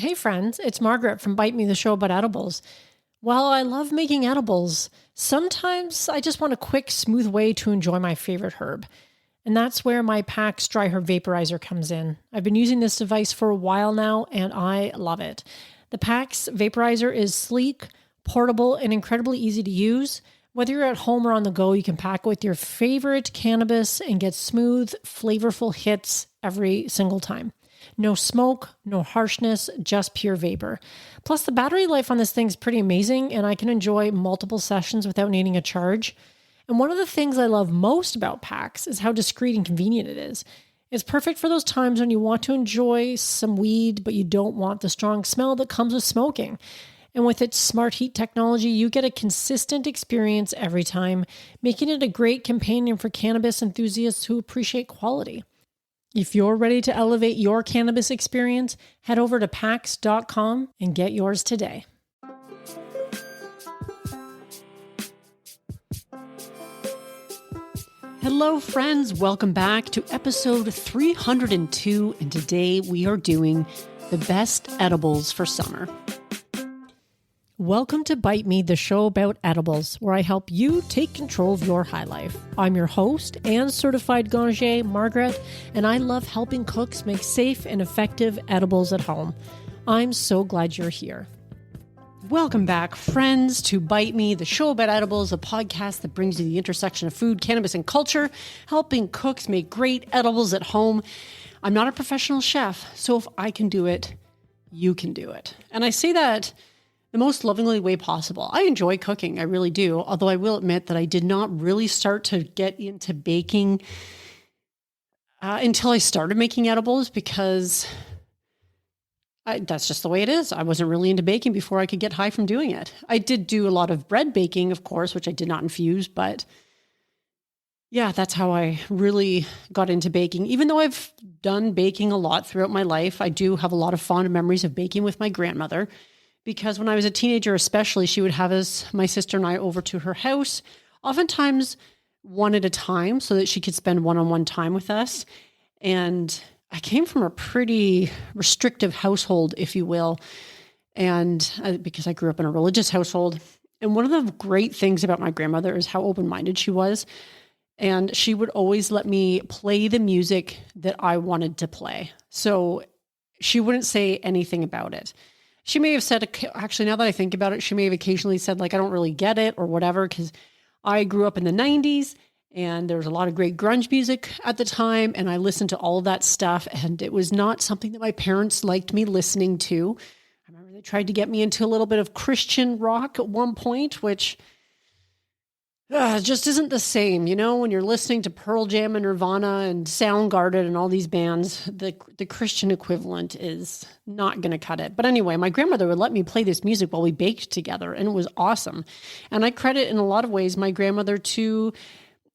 Hey friends, it's Margaret from Bite Me, the show about edibles. While I love making edibles, sometimes I just want a quick, smooth way to enjoy my favorite herb. And that's where my PAX dry herb vaporizer comes in. I've been using this device for a while now, and I love it. The PAX vaporizer is sleek, portable, and incredibly easy to use. Whether you're at home or on the go, you can pack it with your favorite cannabis and get smooth, flavorful hits every single time. No smoke, no harshness, just pure vapor. Plus, the battery life on this thing is pretty amazing, and I can enjoy multiple sessions without needing a charge. And one of the things I love most about PAX is how discreet and convenient it is. It's perfect for those times when you want to enjoy some weed, but you don't want the strong smell that comes with smoking. And with its smart heat technology, you get a consistent experience every time, making it a great companion for cannabis enthusiasts who appreciate quality. If you're ready to elevate your cannabis experience, head over to pax.com and get yours today. Hello, friends. Welcome back to episode 302. And today we are doing the best edibles for summer. Welcome to Bite Me, the show about edibles, where I help you take control of your high life. I'm your host and certified ganger, Margaret, and I love helping cooks make safe and effective edibles at home. I'm so glad you're here. Welcome back, friends, to Bite Me, the show about edibles, a podcast that brings you the intersection of food, cannabis, and culture, helping cooks make great edibles at home. I'm not a professional chef, so if I can do it, you can do it. And I say that the most lovingly way possible. I enjoy cooking, I really do. Although I will admit that I did not really start to get into baking until I started making edibles because that's just the way it is. I wasn't really into baking before I could get high from doing it. I did do a lot of bread baking, of course, which I did not infuse, but yeah, that's how I really got into baking. Even though I've done baking a lot throughout my life, I do have a lot of fond memories of baking with my grandmother. Because when I was a teenager especially, she would have us, my sister and I, over to her house, oftentimes one at a time so that she could spend one-on-one time with us. And I came from a pretty restrictive household, if you will, and because I grew up in a religious household. And one of the great things about my grandmother is how open-minded she was. And she would always let me play the music that I wanted to play. So she wouldn't say anything about it. She may have said, actually, now that I think about it, she may have occasionally said, like, I don't really get it or whatever, because I grew up in the 90s and there was a lot of great grunge music at the time. And I listened to all of that stuff. And it was not something that my parents liked me listening to. I remember they tried to get me into a little bit of Christian rock at one point, which just isn't the same. You know, when you're listening to Pearl Jam and Nirvana and Soundgarden and all these bands, the Christian equivalent is not going to cut it. But anyway, my grandmother would let me play this music while we baked together, and it was awesome. And I credit in a lot of ways my grandmother to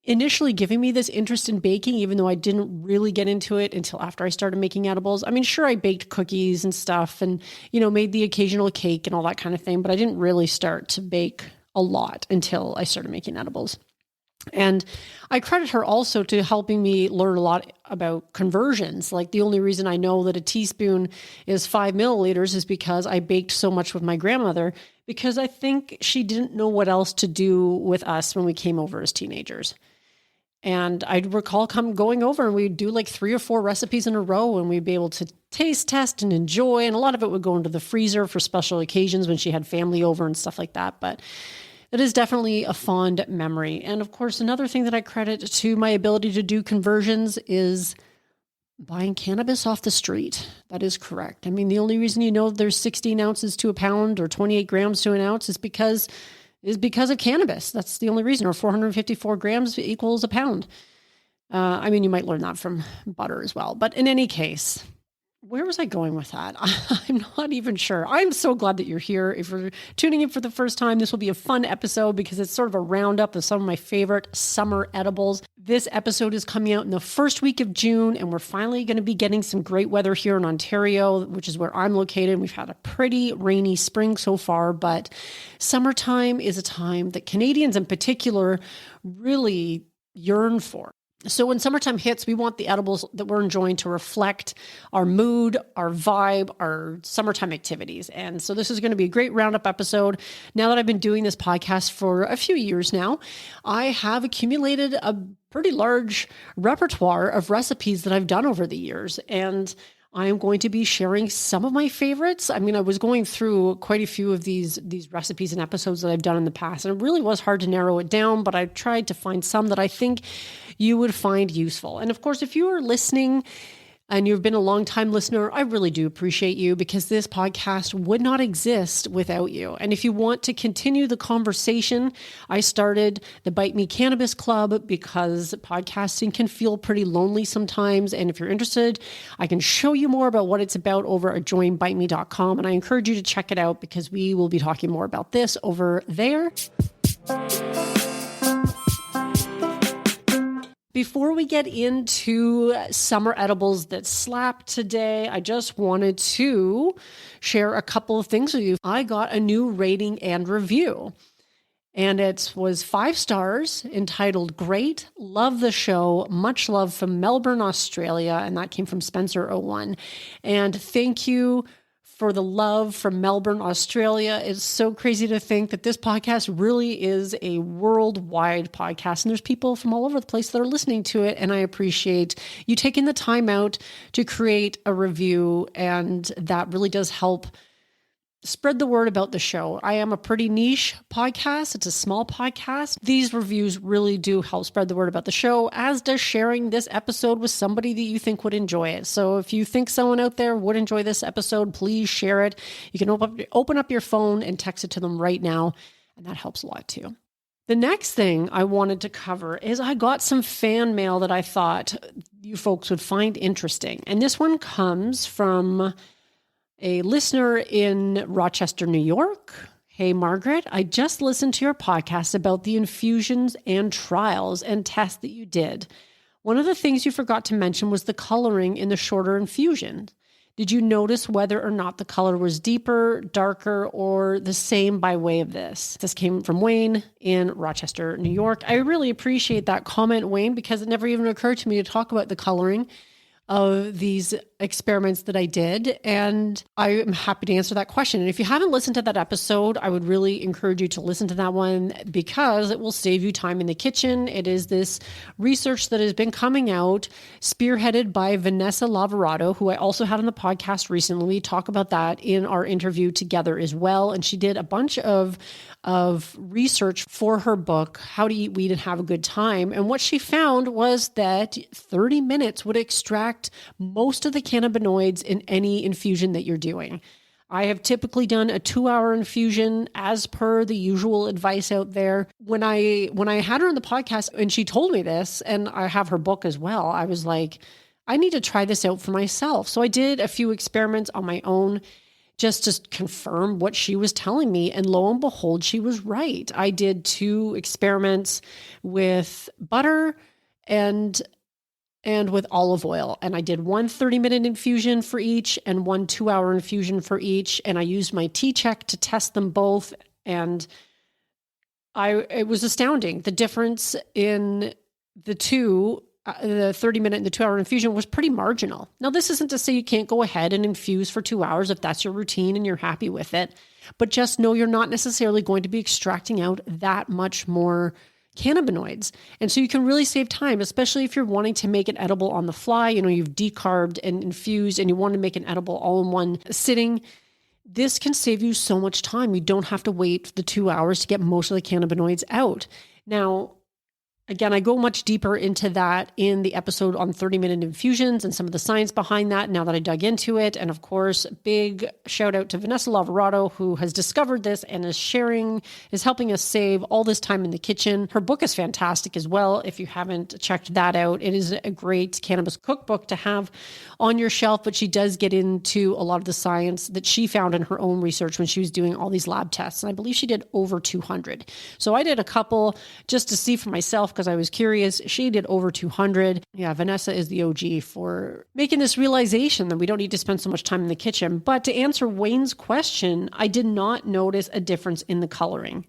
initially giving me this interest in baking, even though I didn't really get into it until after I started making edibles. I mean, sure, I baked cookies and stuff and, you know, made the occasional cake and all that kind of thing, but I didn't really start to bake a lot until I started making edibles. And I credit her also to helping me learn a lot about conversions. Like the only reason I know that a teaspoon is 5 milliliters is because I baked so much with my grandmother, because I think she didn't know what else to do with us when we came over as teenagers. And I recall going over and we'd do like 3 or 4 recipes in a row and we'd be able to taste test and enjoy. And a lot of it would go into the freezer for special occasions when she had family over and stuff like that. But it is definitely a fond memory. And of course, another thing that I credit to my ability to do conversions is buying cannabis off the street. That is correct. I mean, the only reason you know there's 16 ounces to a pound or 28 grams to an ounce is because of cannabis. That's the only reason. Or 454 grams equals a pound. I mean, you might learn that from butter as well. But in any case, where was I going with that? I'm not even sure. I'm so glad that you're here. If you're tuning in for the first time, this will be a fun episode because it's sort of a roundup of some of my favorite summer edibles. This episode is coming out in the first week of June, and we're finally going to be getting some great weather here in Ontario, which is where I'm located. We've had a pretty rainy spring so far, but summertime is a time that Canadians in particular really yearn for. So when summertime hits, we want the edibles that we're enjoying to reflect our mood, our vibe, our summertime activities. And so this is going to be a great roundup episode. Now that I've been doing this podcast for a few years now, I have accumulated a pretty large repertoire of recipes that I've done over the years. And I am going to be sharing some of my favorites. I mean, I was going through quite a few of these recipes and episodes that I've done in the past, and it really was hard to narrow it down, but I tried to find some that I think you would find useful. And of course, if you are listening and you've been a long-time listener, I really do appreciate you, because this podcast would not exist without you. And if you want to continue the conversation, I started the Bite Me Cannabis Club because podcasting can feel pretty lonely sometimes. And if you're interested, I can show you more about what it's about over at joinbiteme.com. And I encourage you to check it out, because we will be talking more about this over there. Before we get into summer edibles that slap today, I just wanted to share a couple of things with you. I got a new rating and review, and it was 5 stars, entitled "Great, love the show, much love from Melbourne, Australia," and that came from Spencer01. And thank you for the love from Melbourne, Australia. It's so crazy to think that this podcast really is a worldwide podcast, and there's people from all over the place that are listening to it. And I appreciate you taking the time out to create a review, and that really does help spread the word about the show. I am a pretty niche podcast. It's a small podcast. These reviews really do help spread the word about the show, as does sharing this episode with somebody that you think would enjoy it. So if you think someone out there would enjoy this episode, please share it. You can open up your phone and text it to them right now, and that helps a lot too. The next thing I wanted to cover is I got some fan mail that I thought you folks would find interesting. And this one comes from a listener in Rochester, New York. Hey, Margaret, I just listened to your podcast about the infusions and trials and tests that you did. One of the things you forgot to mention was the coloring in the shorter infusion. Did you notice whether or not the color was deeper, darker, or the same by way of this? This came from Wayne in Rochester, New York. I really appreciate that comment, Wayne, because it never even occurred to me to talk about the coloring of these experiments that I did. And I am happy to answer that question. And if you haven't listened to that episode, I would really encourage you to listen to that one, because it will save you time in the kitchen. It is this research that has been coming out, spearheaded by Vanessa Lavorato, who I also had on the podcast recently. We talk about that in our interview together as well. And she did a bunch of research for her book, How to Eat Weed and Have a Good Time. And what she found was that 30 minutes would extract most of the cannabinoids in any infusion that you're doing. I have typically done a 2-hour infusion as per the usual advice out there. When I had her on the podcast and she told me this, and I have her book as well, I was like, I need to try this out for myself. So I did a few experiments on my own just to confirm what she was telling me. And lo and behold, she was right. I did 2 experiments with butter and with olive oil. And I did 1 30-minute infusion for each and 1 2-hour infusion for each. And I used my T-check to test them both. And it was astounding. The difference in the two, the 30-minute and the 2-hour infusion, was pretty marginal. Now, this isn't to say you can't go ahead and infuse for 2 hours if that's your routine and you're happy with it. But just know you're not necessarily going to be extracting out that much more cannabinoids. And so you can really save time, especially if you're wanting to make it edible on the fly. You know, you've decarbed and infused and you want to make an edible all in one sitting. This can save you so much time. You don't have to wait the 2 hours to get most of the cannabinoids out. Now, again, I go much deeper into that in the episode on 30-minute infusions and some of the science behind that now that I dug into it. And of course, big shout out to Vanessa Lavorato, who has discovered this and is helping us save all this time in the kitchen. Her book is fantastic as well. If you haven't checked that out, it is a great cannabis cookbook to have on your shelf, but she does get into a lot of the science that she found in her own research when she was doing all these lab tests. And I believe she did over 200. So I did a couple just to see for myself, because I was curious. She did over 200. Yeah, Vanessa is the OG for making this realization that we don't need to spend so much time in the kitchen. But to answer Wayne's question, I did not notice a difference in the coloring.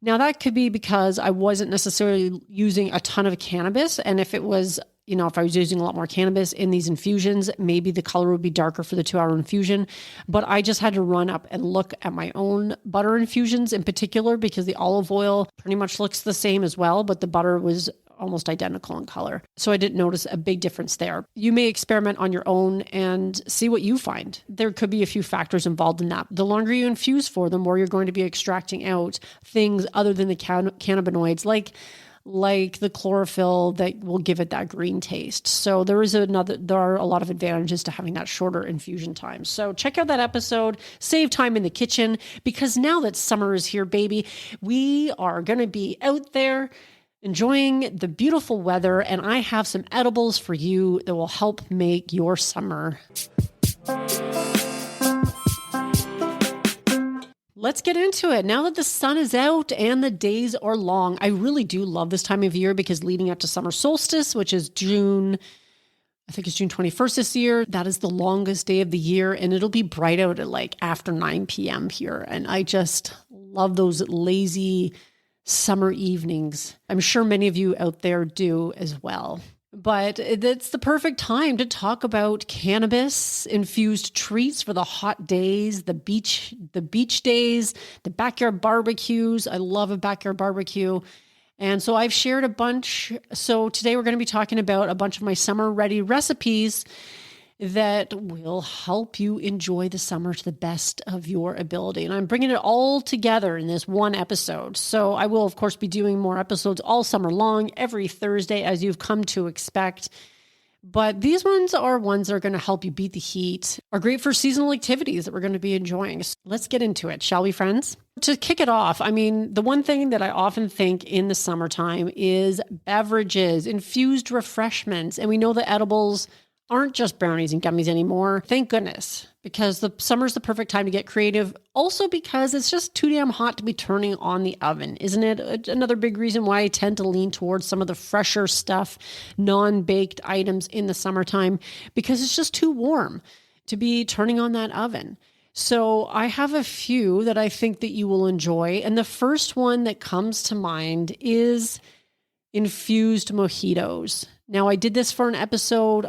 Now that could be because I wasn't necessarily using a ton of cannabis. And if it was, if I was using a lot more cannabis in these infusions, maybe the color would be darker for the 2-hour infusion. But I just had to run up and look at my own butter infusions in particular, because the olive oil pretty much looks the same as well, but the butter was almost identical in color. So I didn't notice a big difference there. You may experiment on your own and see what you find. There could be a few factors involved in that. The longer you infuse for, the more you're going to be extracting out things other than the cannabinoids, like the chlorophyll that will give it that green taste. So there are a lot of advantages to having that shorter infusion time. So check out that episode, save time in the kitchen, because now that summer is here, baby, we are going to be out there enjoying the beautiful weather, and I have some edibles for you that will help make your summer. Let's get into it. Now that the sun is out and the days are long, I really do love this time of year, because leading up to summer solstice, which is June 21st this year, that is the longest day of the year, and it'll be bright out at after 9 p.m. here. And I just love those lazy summer evenings. I'm sure many of you out there do as well. But it's the perfect time to talk about cannabis-infused treats for the hot days, the beach days, the backyard barbecues. I love a backyard barbecue. And so I've shared a bunch. So today we're going to be talking about a bunch of my summer-ready recipes that will help you enjoy the summer to the best of your ability. And I'm bringing it all together in this one episode. So I will, of course, be doing more episodes all summer long, every Thursday, as you've come to expect. But these ones are ones that are going to help you beat the heat, are great for seasonal activities that we're going to be enjoying. So let's get into it, shall we, friends? To kick it off, the one thing that I often think in the summertime is beverages, infused refreshments. And we know that edibles aren't just brownies and gummies anymore. Thank goodness, because the summer's the perfect time to get creative. Also because it's just too damn hot to be turning on the oven, isn't it? Another big reason why I tend to lean towards some of the fresher stuff, non-baked items in the summertime, because it's just too warm to be turning on that oven. So I have a few that I think that you will enjoy. And the first one that comes to mind is infused mojitos. Now, I did this for an episode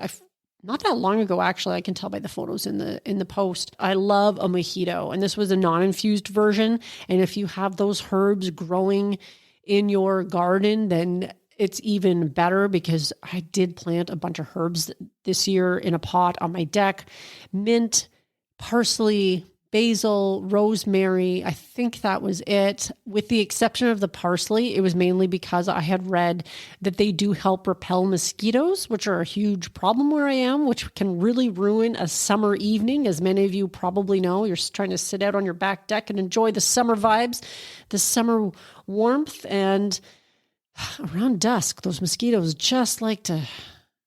not that long ago, actually. I can tell by the photos in the post. I love a mojito, and this was a non-infused version. And if you have those herbs growing in your garden, then it's even better, because I did plant a bunch of herbs this year in a pot on my deck. Mint, parsley, basil, rosemary. I think that was it. With the exception of the parsley, it was mainly because I had read that they do help repel mosquitoes, which are a huge problem where I am, which can really ruin a summer evening. As many of you probably know, you're trying to sit out on your back deck and enjoy the summer vibes, the summer warmth, and around dusk, those mosquitoes just like to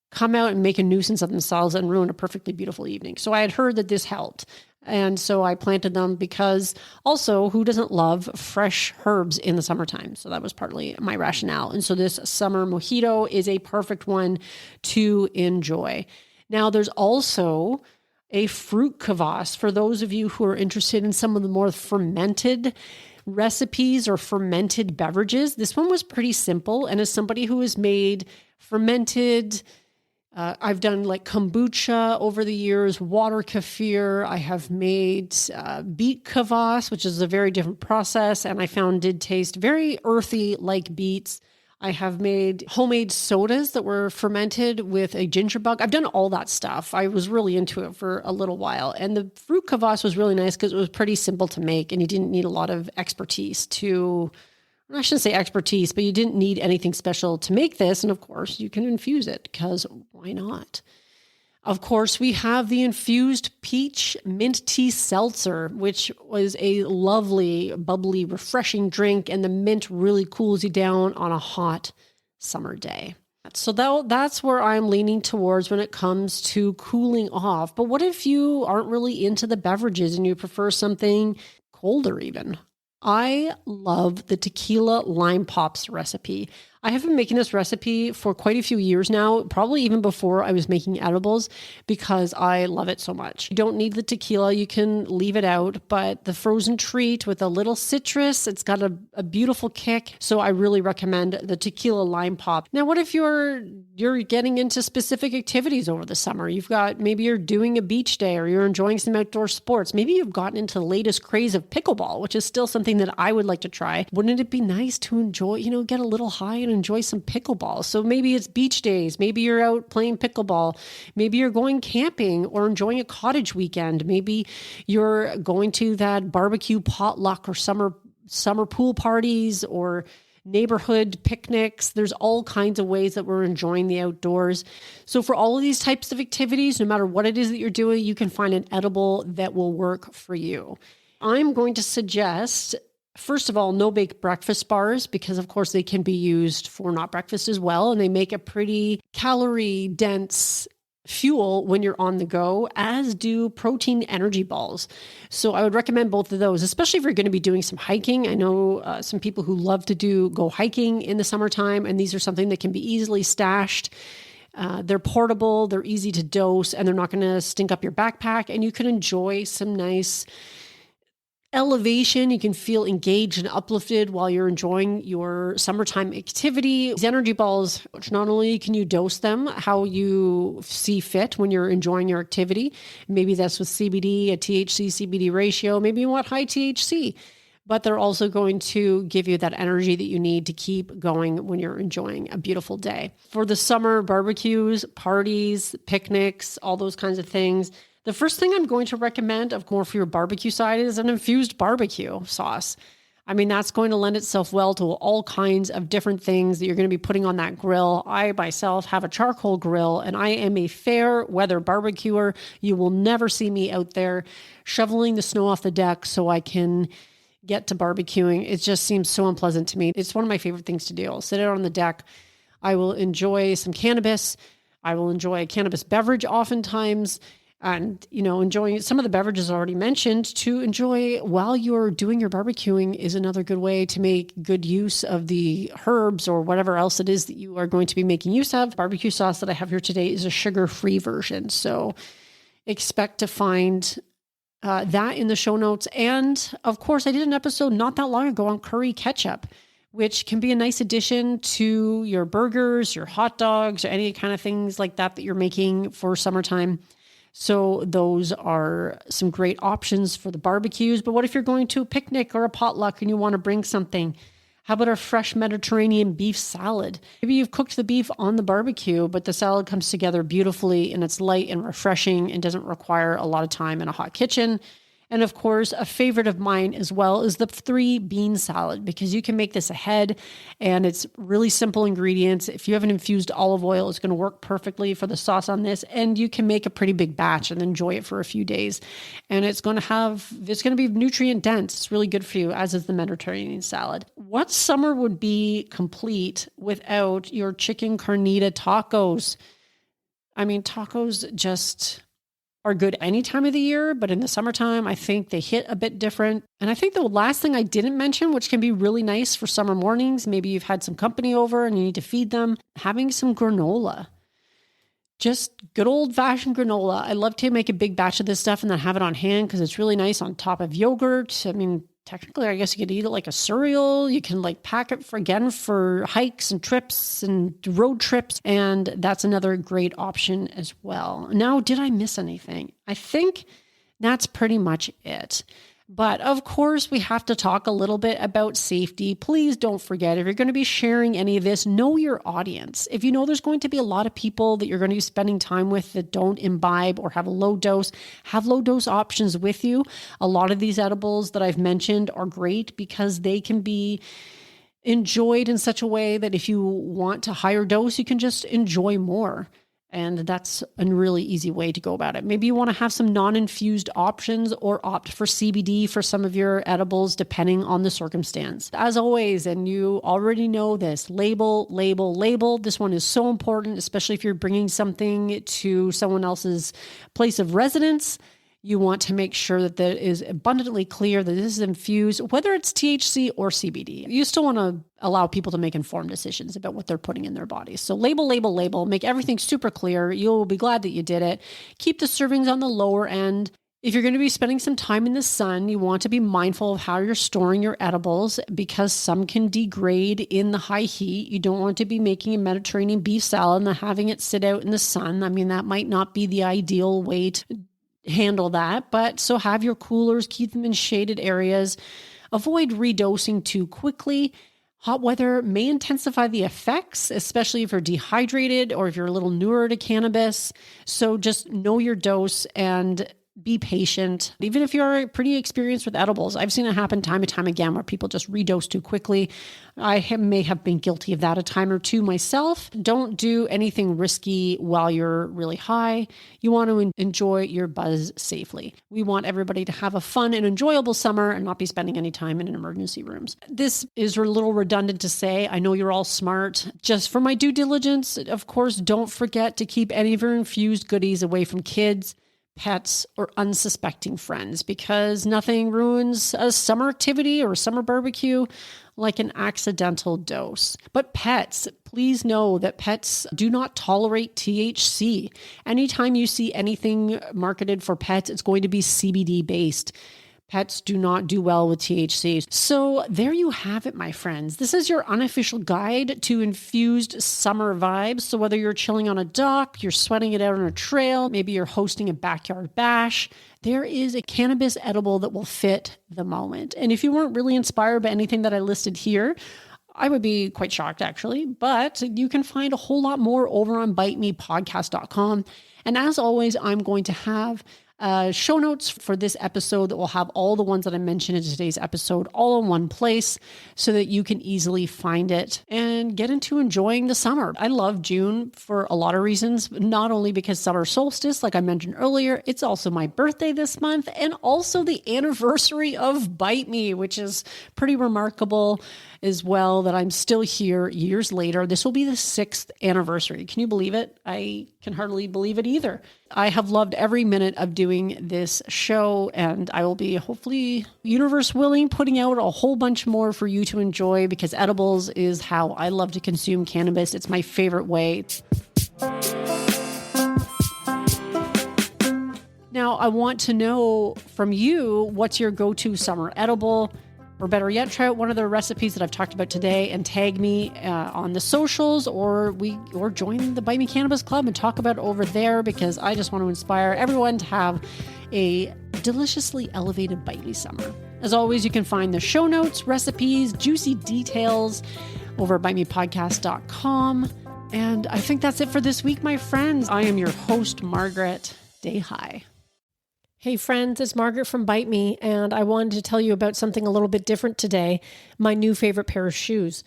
come out and make a nuisance of themselves and ruin a perfectly beautiful evening. So I had heard that this helped. And so I planted them, because also, who doesn't love fresh herbs in the summertime? So that was partly my rationale. And so this summer mojito is a perfect one to enjoy. Now, there's also a fruit kvass for those of you who are interested in some of the more fermented recipes or fermented beverages. This one was pretty simple. And as somebody who has made fermented I've done kombucha over the years, water kefir. I have made beet kvass, which is a very different process, and I found did taste very earthy like beets. I have made homemade sodas that were fermented with a ginger bug. I've done all that stuff. I was really into it for a little while. And the fruit kvass was really nice because it was pretty simple to make, and you didn't need a lot of expertise I shouldn't say expertise, but you didn't need anything special to make this. And of course, you can infuse it, because why not? Of course, we have the infused peach mint tea seltzer, which was a lovely, bubbly, refreshing drink. And the mint really cools you down on a hot summer day. So that's where I'm leaning towards when it comes to cooling off. But what if you aren't really into the beverages and you prefer something colder even? I love the tequila lime pops recipe. I have been making this recipe for quite a few years now, probably even before I was making edibles, because I love it so much. You don't need the tequila. You can leave it out, but the frozen treat with a little citrus, it's got a beautiful kick. So I really recommend the tequila lime pop. Now, what if you're getting into specific activities over the summer? Maybe you're doing a beach day or you're enjoying some outdoor sports. Maybe you've gotten into the latest craze of pickleball, which is still something that I would like to try. Wouldn't it be nice to enjoy, get a little high and enjoy some pickleball? So maybe it's beach days. Maybe you're out playing pickleball. Maybe you're going camping or enjoying a cottage weekend. Maybe you're going to that barbecue potluck or summer pool parties or neighborhood picnics. There's all kinds of ways that we're enjoying the outdoors. So for all of these types of activities, no matter what it is that you're doing, you can find an edible that will work for you. I'm going to suggest, first of all, no-bake breakfast bars, because of course they can be used for not breakfast as well. And they make a pretty calorie-dense fuel when you're on the go, as do protein energy balls. So I would recommend both of those, especially if you're going to be doing some hiking. I know some people who love to go hiking in the summertime, and these are something that can be easily stashed. They're portable, they're easy to dose, and they're not going to stink up your backpack, and you can enjoy some nice elevation. You can feel engaged and uplifted while you're enjoying your summertime activity. These energy balls, which not only can you dose them how you see fit when you're enjoying your activity, maybe that's with CBD, a THC CBD ratio, maybe you want high THC, but they're also going to give you that energy that you need to keep going when you're enjoying a beautiful day. For the summer barbecues, parties, picnics, all those kinds of things, the first thing I'm going to recommend, of course, for your barbecue side is an infused barbecue sauce. I mean, that's going to lend itself well to all kinds of different things that you're going to be putting on that grill. I myself have a charcoal grill, and I am a fair weather barbecuer. You will never see me out there shoveling the snow off the deck so I can get to barbecuing. It just seems so unpleasant to me. It's one of my favorite things to do. I'll sit out on the deck. I will enjoy some cannabis. I will enjoy a cannabis beverage oftentimes. And, enjoying some of the beverages already mentioned to enjoy while you're doing your barbecuing is another good way to make good use of the herbs or whatever else it is that you are going to be making use of. Barbecue sauce that I have here today is a sugar-free version. So expect to find that in the show notes. And of course, I did an episode not that long ago on curry ketchup, which can be a nice addition to your burgers, your hot dogs, or any kind of things like that you're making for summertime. So those are some great options for the barbecues. But what if you're going to a picnic or a potluck and you want to bring something? How about a fresh Mediterranean beef salad? Maybe you've cooked the beef on the barbecue, but the salad comes together beautifully and it's light and refreshing and doesn't require a lot of time in a hot kitchen. And of course, a favorite of mine as well is the 3-bean salad, because you can make this ahead and it's really simple ingredients. If you have an infused olive oil, it's going to work perfectly for the sauce on this, and you can make a pretty big batch and enjoy it for a few days. And it's going to be nutrient dense. It's really good for you, as is the Mediterranean salad. What summer would be complete without your chicken carnita tacos? I mean, tacos just are good any time of the year, but in the summertime, I think they hit a bit different. And I think the last thing I didn't mention, which can be really nice for summer mornings, maybe you've had some company over and you need to feed them, having some granola. Just good old-fashioned granola. I love to make a big batch of this stuff and then have it on hand because it's really nice on top of yogurt. I mean, technically, I guess you could eat it like a cereal. You can pack it for hikes and trips and road trips. And that's another great option as well. Now, did I miss anything? I think that's pretty much it. But of course, we have to talk a little bit about safety. Please don't forget, if you're going to be sharing any of this, know your audience. If you know there's going to be a lot of people that you're going to be spending time with that don't imbibe or have low dose options with you. A lot of these edibles that I've mentioned are great because they can be enjoyed in such a way that if you want to higher dose, you can just enjoy more. And that's a really easy way to go about it. Maybe you want to have some non-infused options or opt for CBD for some of your edibles, depending on the circumstance. As always, and you already know this, label, label, label. This one is so important, especially if you're bringing something to someone else's place of residence. You want to make sure that it is abundantly clear that this is infused, whether it's THC or CBD. You still want to allow people to make informed decisions about what they're putting in their bodies. So label, label, label, make everything super clear. You'll be glad that you did it. Keep the servings on the lower end. If you're going to be spending some time in the sun, you want to be mindful of how you're storing your edibles because some can degrade in the high heat. You don't want to be making a Mediterranean beef salad and having it sit out in the sun. I mean, that might not be the ideal way to handle that, but so have your coolers, keep them in shaded areas. Avoid redosing too quickly. Hot weather may intensify the effects, especially if you're dehydrated or if you're a little newer to cannabis. So just know your dose and be patient. Even if you're pretty experienced with edibles, I've seen it happen time and time again where people just redose too quickly. May have been guilty of that a time or two myself. Don't do anything risky while you're really high. You want to enjoy your buzz safely. We want everybody to have a fun and enjoyable summer and not be spending any time in emergency rooms. This is a little redundant to say. I know you're all smart. Just for my due diligence, of course, don't forget to keep any of your infused goodies away from kids, pets, or unsuspecting friends, because nothing ruins a summer activity or a summer barbecue like an accidental dose. But pets, please know that pets do not tolerate THC. Anytime you see anything marketed for pets, it's going to be CBD based. Pets do not do well with THC. So there you have it, my friends. This is your unofficial guide to infused summer vibes. So whether you're chilling on a dock, you're sweating it out on a trail, maybe you're hosting a backyard bash, there is a cannabis edible that will fit the moment. And if you weren't really inspired by anything that I listed here, I would be quite shocked actually, but you can find a whole lot more over on bitemepodcast.com. And as always, I'm going to have show notes for this episode that will have all the ones that I mentioned in today's episode all in one place so that you can easily find it and get into enjoying the summer. I love June for a lot of reasons, not only because summer solstice, like I mentioned earlier, it's also my birthday this month and also the anniversary of Bite Me, which is pretty remarkable as well that I'm still here years later. This will be the 6th anniversary. Can you believe it? I can hardly believe it either. I have loved every minute of doing this show, and I will be, hopefully, universe willing, putting out a whole bunch more for you to enjoy because edibles is how I love to consume cannabis. It's my favorite way. Now, I want to know from you, what's your go-to summer edible? Or better yet, try out one of the recipes that I've talked about today and tag me on the socials or join the Bite Me Cannabis Club and talk about it over there because I just want to inspire everyone to have a deliciously elevated Bite Me summer. As always, you can find the show notes, recipes, juicy details over at bitemepodcast.com. And I think that's it for this week, my friends. I am your host, Margaret. Day high. Hey friends, it's Margaret from Bite Me, and I wanted to tell you about something a little bit different today, my new favorite pair of shoes.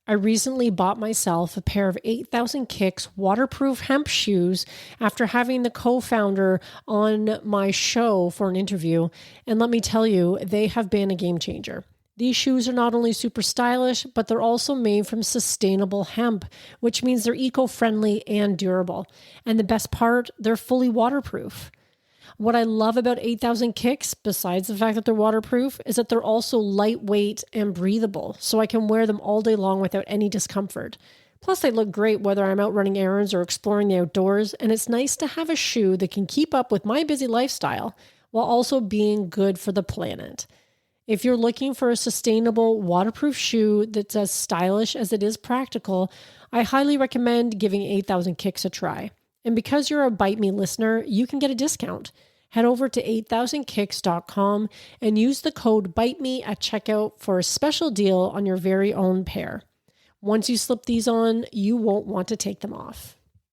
I recently bought myself a pair of 8,000 Kicks waterproof hemp shoes after having the co-founder on my show for an interview, and let me tell you, they have been a game changer. These shoes are not only super stylish, but they're also made from sustainable hemp, which means they're eco-friendly and durable. And the best part, they're fully waterproof. What I love about 8,000 Kicks, besides the fact that they're waterproof, is that they're also lightweight and breathable, so I can wear them all day long without any discomfort. Plus, they look great whether I'm out running errands or exploring the outdoors, and it's nice to have a shoe that can keep up with my busy lifestyle while also being good for the planet. If you're looking for a sustainable, waterproof shoe that's as stylish as it is practical, I highly recommend giving 8,000 Kicks a try. And because you're a Bite Me listener, you can get a discount. Head over to 8000kicks.com and use the code BITEME at checkout for a special deal on your very own pair. Once you slip these on, you won't want to take them off.